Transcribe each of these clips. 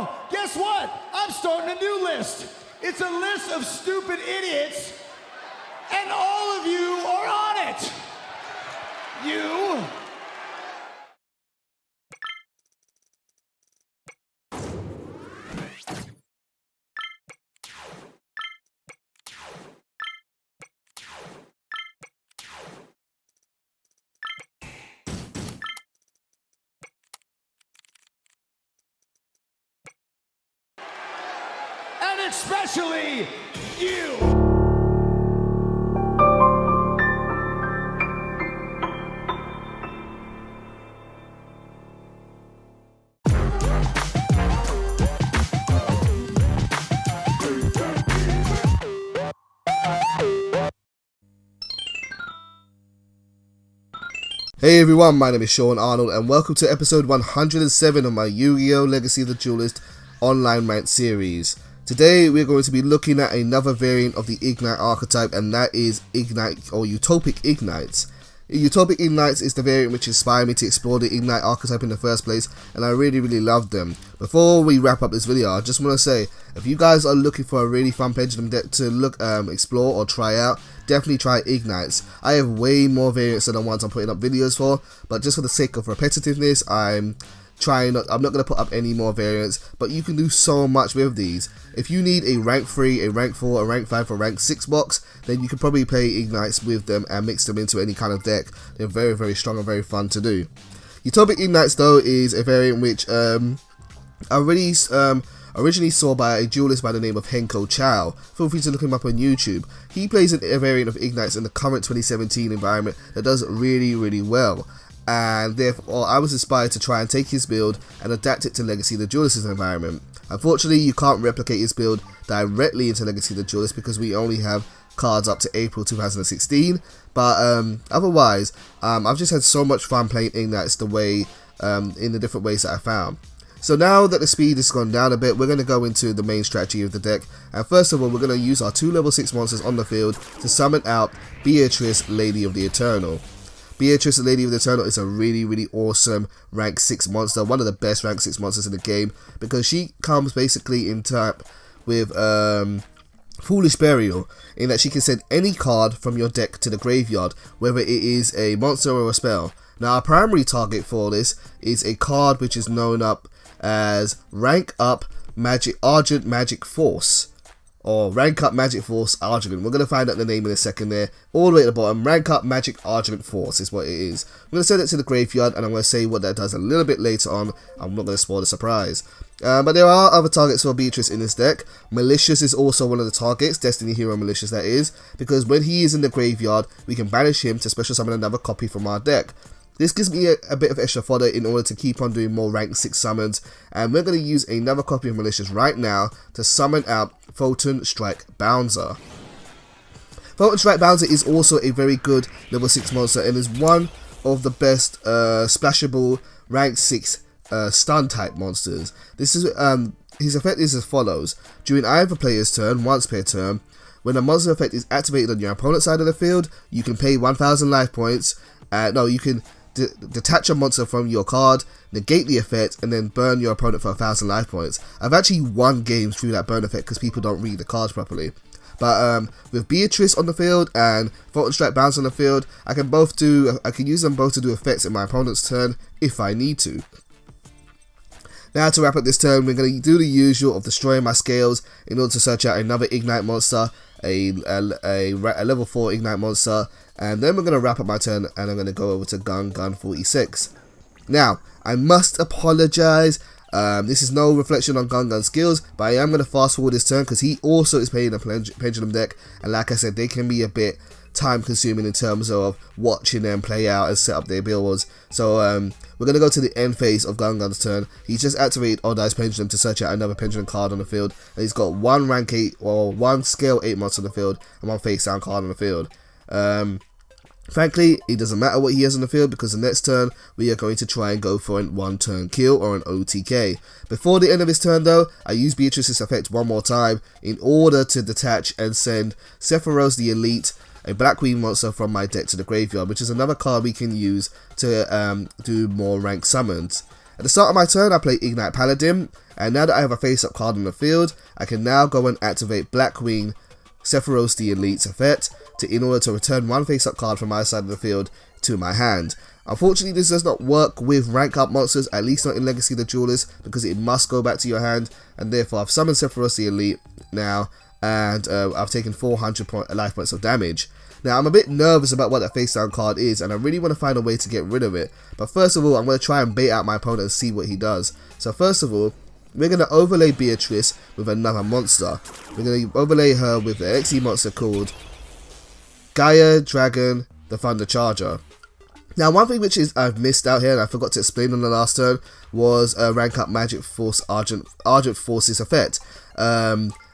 Yugioh, guess what? I'm starting a new list. It's a list of stupid idiots, and all of you are on it. You. And especially you. Hey everyone, my name is Sean Arnold and welcome to episode 107 of my Yu-Gi-Oh! Legacy of the Duelist online ranked series. Today we're going to be looking at another variant of the Ignite archetype, and that is Ignite or UTOPIC Ignites. UTOPIC Ignites is the variant which inspired me to explore the Ignite archetype in the first place, and I really loved them. Before we wrap up this video, I just want to say, if you guys are looking for a really fun pendulum deck to explore or try out, definitely try Ignites. I have way more variants than the ones I'm putting up videos for, but just for the sake of repetitiveness, I'm not going to put up any more variants, but you can do so much with these. If you need a rank 3, a rank 4, a rank 5, or rank 6 box, then you can probably play Ignites with them and mix them into any kind of deck. They're very strong and very fun to do. UTOPIC Ignites though is a variant which I originally saw by a duelist by the name of Henko Chow. Feel free to look him up on YouTube. He plays a variant of Ignites in the current 2017 environment that does really well. And therefore I was inspired to try and take his build and adapt it to Legacy of the Duelist's environment. Unfortunately, you can't replicate his build directly into Legacy of the Duelist because we only have cards up to April 2016, but otherwise I've just had so much fun playing Ignites the way in the different ways that I found. So now that the speed has gone down a bit, we're going to go into the main strategy of the deck, and first of all we're going to use our 2 level 6 monsters on the field to summon out Beatrice, Lady of the Eternal. Beatrice, the Lady of the Eternal is a really awesome rank 6 monster, one of the best rank 6 monsters in the game, because she comes basically in type with Foolish Burial, in that she can send any card from your deck to the graveyard, whether it is a monster or a spell. Now our primary target for this is a card which is known up as Rank Up Argent Magic Force, or Rank Up Magic Force Argument. We're going to find out the name in a second there. All the way at the bottom, Rank Up Magic Argument Force is what it is. I'm going to send it to the graveyard, and I'm going to say what that does a little bit later on. I'm not going to spoil the surprise. But there are other targets for Beatrice in this deck. Malicious is also one of the targets, Destiny Hero Malicious that is, because when he is in the graveyard, we can banish him to special summon another copy from our deck. This gives me a bit of extra fodder in order to keep on doing more rank 6 summons, and we're going to use another copy of Malicious right now to summon out Photon Strike Bouncer. Photon Strike Bouncer is also a very good level 6 monster and is one of the best splashable rank 6 stun type monsters. This is his effect is as follows. During either player's turn, once per turn, when a monster effect is activated on your opponent's side of the field, you can pay 1000 life points. You can detach a monster from your card, negate the effect, and then burn your opponent for 1000 life points. I've actually won games through that burn effect because people don't read the cards properly. But with Beatrice on the field and Photon Strike Bounce on the field, I can use them both to do effects in my opponent's turn if I need to. Now to wrap up this turn, we're going to do the usual of destroying my scales in order to search out another Ignite monster, a level 4 Ignite monster, and then we're going to wrap up my turn and I'm going to go over to Gun 46. Now, I must apologize, this is no reflection on Gun's skills, but I am going to fast forward this turn because he also is playing a pendulum deck, and like I said, they can be a bit time consuming in terms of watching them play out and set up their builds. So we're going to go to the end phase of Gun's turn. He's just activated Odd Eyes Pendulum to search out another pendulum card on the field, and he's got one rank 8 or one scale 8 monster on the field and one face down card on the field. Frankly, it doesn't matter what he has on the field because the next turn we are going to try and go for a 1-turn kill or an OTK. Before the end of his turn though, I use Beatrice's effect one more time in order to detach and send Sephiroth the Elite, a Black Queen monster, from my deck to the graveyard, which is another card we can use to do more rank summons. At the start of my turn, I play Ignite Paladin, and now that I have a face-up card on the field, I can now go and activate Blackwing Sephiroth the Elite's effect in order to return one face-up card from my side of the field to my hand. Unfortunately, this does not work with rank up monsters, at least not in Legacy of the Duelist, because it must go back to your hand, and therefore I've summoned Sephiroth the Elite now, and I've taken 400 life points of damage. Now, I'm a bit nervous about what that face down card is, and I really want to find a way to get rid of it. But first of all, I'm going to try and bait out my opponent and see what he does. So first of all, we're going to overlay Beatrice with another monster. We're going to overlay her with an XE monster called Gaia Dragon the Thunder Charger. Now, one thing which I've missed out here, and I forgot to explain on the last turn, was rank up Magic Force Argent Force's effect.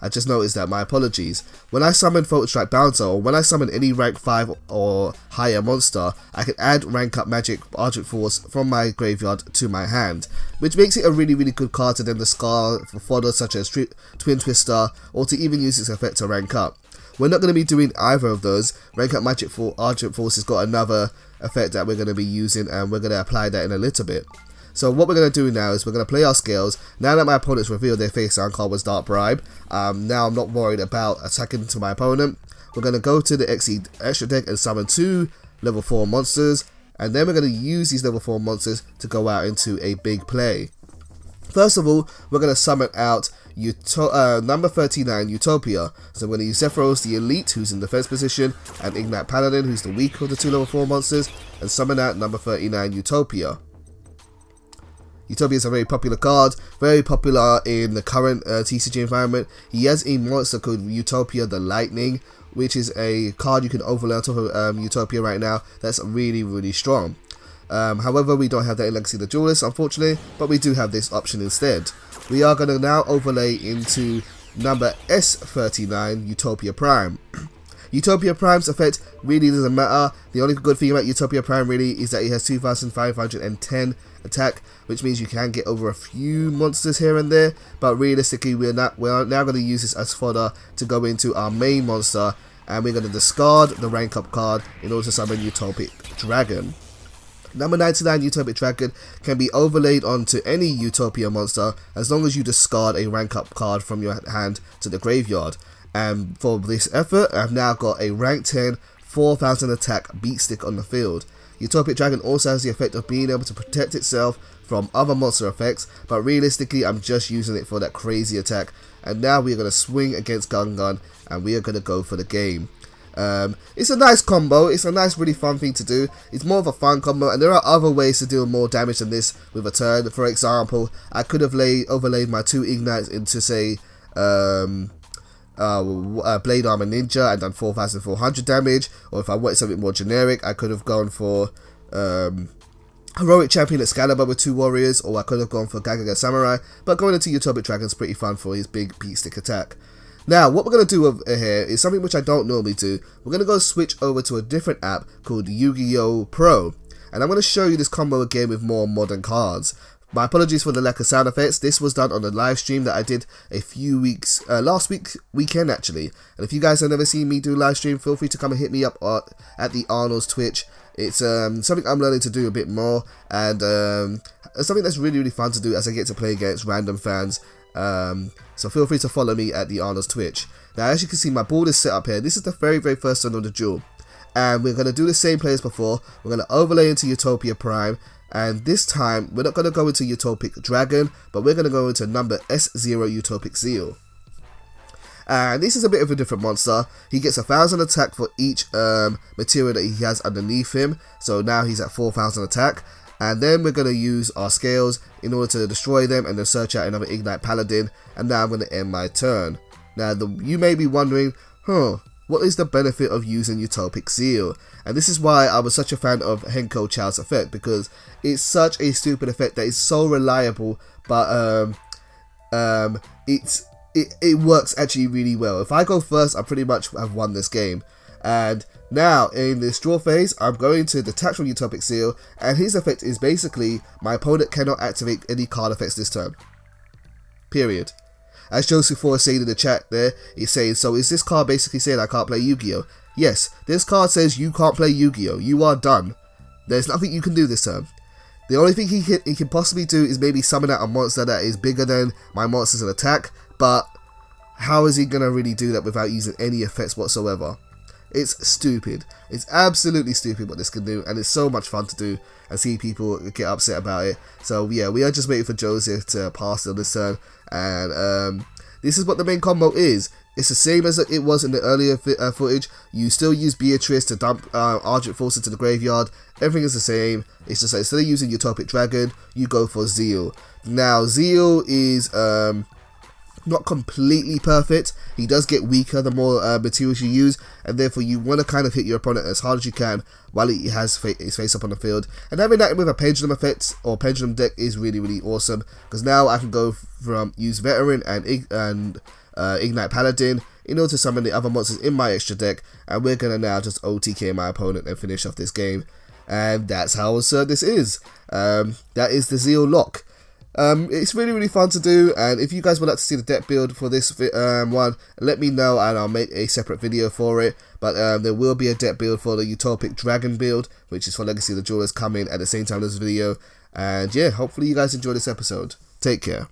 I just noticed that, my apologies. When I summon Photon Strike Bouncer, or when I summon any rank 5 or higher monster, I can add rank up Magic Argent Force from my graveyard to my hand, which makes it a really good card to then discard for fodder such as Twin Twister, or to even use its effect to rank up. We're not going to be doing either of those. Rank up Magic Argent Force has got another effect that we're going to be using, and we're going to apply that in a little bit. So what we're going to do now is we're going to play our scales. Now that my opponent's revealed their face down card was Dark Bribe, now I'm not worried about attacking to my opponent. We're going to go to the XE extra deck and summon 2 level 4 monsters, and then we're going to use these level 4 monsters to go out into a big play. First of all, we're going to summon out number 39, Utopia. So I'm going to use Sephiroth the Elite, who's in defense position, and Ignite Paladin, who's the weaker of the 2 level 4 monsters, and summon out number 39, Utopia. Utopia is a very popular card, very popular in the current TCG environment. He has a monster called Utopia the Lightning, which is a card you can overlay on top of Utopia right now that's really strong. However, we don't have that in Legacy of the Duelist, unfortunately, but we do have this option instead. We are going to now overlay into number S39, Utopia Prime. Utopia Prime's effect really doesn't matter. The only good thing about Utopia Prime really is that it has 2510 attack, which means you can get over a few monsters here and there, but realistically we're now going to use this as fodder to go into our main monster, and we're going to discard the rank up card in order to summon Utopic Dragon. Number 99, Utopic Dragon, can be overlaid onto any Utopia monster as long as you discard a rank up card from your hand to the graveyard. And for this effort, I've now got a rank 10, 4000 attack beat stick on the field. Utopic Dragon also has the effect of being able to protect itself from other monster effects, but realistically I'm just using it for that crazy attack. And now we're going to swing against Gun, and we are going to go for the game. It's a nice combo, it's a nice really fun thing to do. It's more of a fun combo, and there are other ways to deal more damage than this with a turn. For example, I could have overlaid my 2 ignites into, say, Blade Armor Ninja and done 4400 damage, or if I wanted something more generic, I could have gone for Heroic Champion Excalibur with 2 warriors, or I could have gone for Gagaga Samurai, but going into Utopic Dragon is pretty fun for his big beat stick attack. Now, what we're going to do over here is something which I don't normally do. We're going to go switch over to a different app called Yugioh Pro, and I'm going to show you this combo again with more modern cards. My apologies for the lack of sound effects. This was done on a live stream that I did a few weeks, last weekend actually. And if you guys have never seen me do live stream, feel free to come and hit me up at the Arnold's Twitch. It's something I'm learning to do a bit more, and something that's really fun to do as I get to play against random fans. So feel free to follow me at the Arnold's Twitch. Now, as you can see, my board is set up here. This is the very first turn of the duel, and we're going to do the same play as before. We're going to overlay into Utopia Prime, and this time we're not going to go into Utopic Dragon, but we're going to go into number S0 Utopic Zeal. And this is a bit of a different monster. He gets 1000 attack for each material that he has underneath him, so now he's at 4000 attack. And then we're going to use our scales in order to destroy them, and then search out another Ignite Paladin, and now I'm going to end my turn. Now, you may be wondering, what is the benefit of using Utopic Zeal? And this is why I was such a fan of Henko Chow's effect, because it's such a stupid effect that is so reliable, but it works actually really well. If I go first, I pretty much have won this game. And now, in this draw phase, I'm going to detach from Utopic Zeal, and his effect is basically, my opponent cannot activate any card effects this turn. Period. As JosephIV is saying in the chat there, he's saying, so is this card basically saying I can't play Yu-Gi-Oh? Yes, this card says you can't play Yu-Gi-Oh. You are done. There's nothing you can do this turn. The only thing he can possibly do is maybe summon out a monster that is bigger than my monsters in attack, but how is he going to really do that without using any effects whatsoever? It's stupid. It's absolutely stupid what this can do, and it's so much fun to do and see people get upset about it. So yeah, we are just waiting for Joseph to pass on this turn, and this is what the main combo is. It's the same as it was in the earlier footage. You still use Beatrice to dump Argent Force into the graveyard. Everything is the same. It's just like instead of using Utopic Dragon, you go for Zeal. Now Zeal is not completely perfect. He does get weaker the more materials you use, and therefore you want to kind of hit your opponent as hard as you can while he has his face up on the field. And having that with a pendulum effect or pendulum deck is really awesome, because now I can go from use Veteran and Ignite Paladin in order to summon the other monsters in my extra deck, and we're gonna now just OTK my opponent and finish off this game. And that's how absurd this is. That is the Zeal lock. It's really fun to do, and if you guys would like to see the deck build for this one, let me know and I'll make a separate video for it. But there will be a deck build for the Utopic Dragon build, which is for Legacy of the Duelist, coming at the same time as this video. And yeah, hopefully you guys enjoy this episode. Take care.